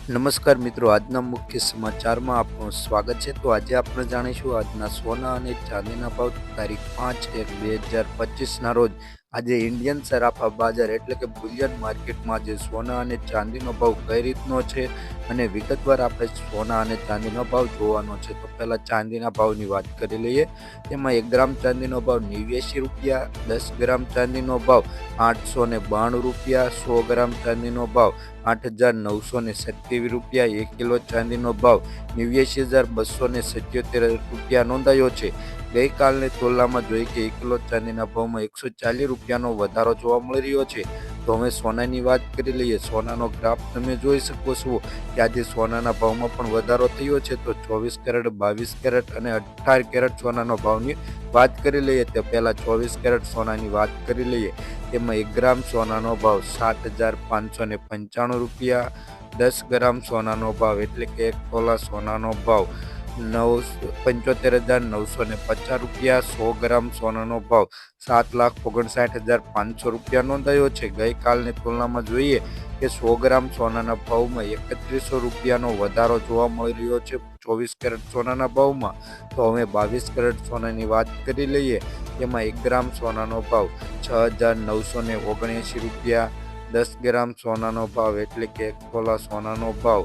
નમસ્કાર મિત્રો, આજના મુખ્ય સમાચારમાં આપનું સ્વાગત છે. તો આજે આપણે જાણીશું આજના સોના અને ચાંદીના ભાવ તારીખ 5/1/2025ના રોજ. આજે ઇન્ડિયન સરાફા બજાર એટલે કે બુલિયન માર્કેટમાં આજે સોના અને ચાંદીનો ભાવ કઈ રીતનો છે અને વિગતવાર આપણે સોના અને ચાંદીનો ભાવ જોવાનો છે. તો પહેલાં ચાંદીના ભાવની વાત કરી લઈએ. તેમાં 1 ગ્રામ ચાંદીનો ભાવ 89 રૂપિયા, 10 ગ્રામ ચાંદીનો ભાવ 892 રૂપિયા, 100 ગ્રામ ચાંદીનો ભાવ 8,927 રૂપિયા, 1 કિલો ચાંદીનો ભાવ 89,277 રૂપિયા નોંધાયો છે. ગઈકાલની તુલનામાં જોઈએ કે 1 કિલો ચાંદીના ભાવમાં 140 રૂપિયાનો વધારો જોવા મળી રહ્યો છે. તો હવે સોનાની વાત કરી લઈએ. સોનાનો ગ્રાફ તમે જોઈ શકો છો કે આજે સોનાના ભાવમાં પણ વધારો થયો છે. તો 24 કેરેટ, 22 કેરેટ અને 18 કેરેટ સોનાનો ભાવની વાત કરી લઈએ. તો પહેલાં 24 કેરેટ સોનાની વાત કરી લઈએ. તેમાં 1 ગ્રામ સોનાનો ભાવ 7,595 રૂપિયા, 10 ગ્રામ સોનાનો ભાવ એટલે કે 1 તોલા સોનાનો ભાવ 75,950 રૂપિયા, 100 ગ્રામ સોનાનો ભાવ 7,59,500 રૂપિયા નોંધાયો છે. ગઈકાલની તુલનામાં જોઈએ કે 100 ગ્રામ સોનાના ભાવમાં 3100 રૂપિયાનો વધારો જોવા મળી રહ્યો છે 24 કેરેટ સોનાના ભાવમાં. તો હવે 22 કેરેટ સોનાની વાત કરી લઈએ. તેમાં 1 ગ્રામ સોનાનો ભાવ 6,979 રૂપિયા, 10 ગ્રામ સોનાનો ભાવ એટલે કે 1 તોલા સોનાનો ભાવ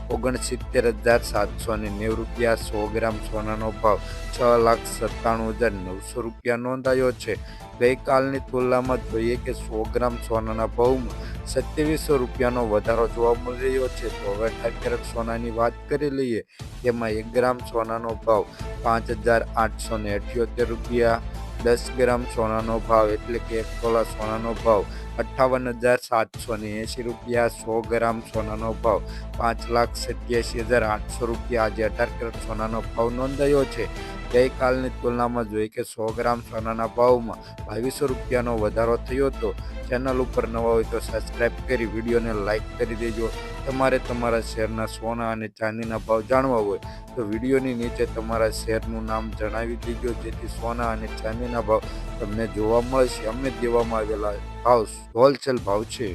69,790 રૂપિયા, 100 ગ્રામ સોનાનો ભાવ 6,97,900 રૂપિયા નોંધાયો છે. ગઈકાલની તુલનામાં જોઈએ કે 100 ગ્રામ સોનાના ભાવમાં 2700 રૂપિયાનો વધારો જોવા મળી રહ્યો છે. તો હવે 18 કેરેટ સોનાની વાત કરી લઈએ. તેમાં 1 ગ્રામ સોનાનો ભાવ 5,878 રૂપિયા, 10 ગ્રામ સોનાનો ભાવ એટલે કે 1 તોલા સોનાનો ભાવ 58,780 રૂપિયા, 100 ગ્રામ સોનાનો ભાવ 5,87,800 રૂપિયા આજે 18 કેરેટ સોનાનો ભાવ નોંધાયો છે. ગઈકાલની તુલનામાં જોઈએ કે 100 ગ્રામ સોનાના ભાવમાં 2200 રૂપિયાનો વધારો થયો હતો. ચેનલ ઉપર નવા હોય તો સબસ્ક્રાઈબ કરી વિડીયોને લાઇક કરી દેજો. તમારે તમારા શહેરના સોના અને ચાંદીના ભાવ જાણવા હોય તો વિડીયોની નીચે તમારા શહેરનું નામ જણાવી દેજો, જેથી સોના અને ચાંદીના ભાવ તમને જોવા મળશે. અમે દેવામાં આવેલા ભાવ હોલસેલ ભાવ છે.